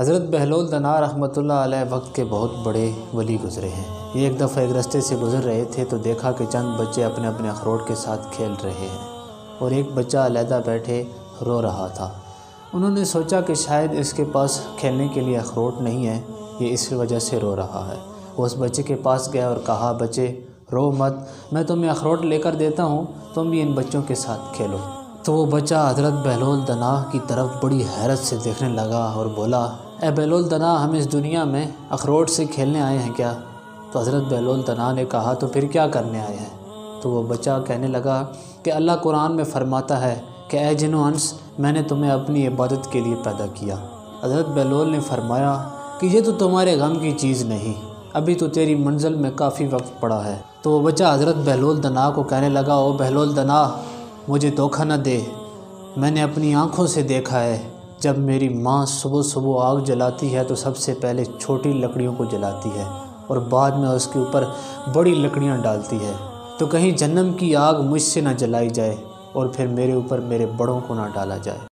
حضرت بہلول دنا رحمۃ اللہ علیہ وقت کے بہت بڑے ولی گزرے ہیں۔ یہ ایک دفعہ ایک رستے سے گزر رہے تھے تو دیکھا کہ چند بچے اپنے اپنے اخروٹ کے ساتھ کھیل رہے ہیں اور ایک بچہ علیحدہ بیٹھے رو رہا تھا۔ انہوں نے سوچا کہ شاید اس کے پاس کھیلنے کے لیے اخروٹ نہیں ہے، یہ اس وجہ سے رو رہا ہے۔ وہ اس بچے کے پاس گیا اور کہا، بچے رو مت، میں تمہیں اخروٹ لے کر دیتا ہوں، تم بھی ان بچوں کے ساتھ کھیلو۔ تو وہ بچہ حضرت بہلول دنا کی طرف بڑی حیرت سے دیکھنے لگا اور بولا، اے بہلول دنا، ہم اس دنیا میں اخروٹ سے کھیلنے آئے ہیں کیا؟ تو حضرت بہلول دنا نے کہا، تو پھر کیا کرنے آئے ہیں؟ تو وہ بچہ کہنے لگا کہ اللہ قرآن میں فرماتا ہے کہ اے جن و انس، میں نے تمہیں اپنی عبادت کے لیے پیدا کیا۔ حضرت بہلول نے فرمایا کہ یہ تو تمہارے غم کی چیز نہیں، ابھی تو تیری منزل میں کافی وقت پڑا ہے۔ تو وہ بچہ حضرت بہلول دنا کو کہنے لگا، او بہلول دنا، مجھے دھوکہ نہ دے، میں نے اپنی آنکھوں سے دیکھا ہے جب میری ماں صبح صبح آگ جلاتی ہے تو سب سے پہلے چھوٹی لکڑیوں کو جلاتی ہے اور بعد میں اس کے اوپر بڑی لکڑیاں ڈالتی ہے، تو کہیں جہنم کی آگ مجھ سے نہ جلائی جائے اور پھر میرے اوپر میرے بڑوں کو نہ ڈالا جائے۔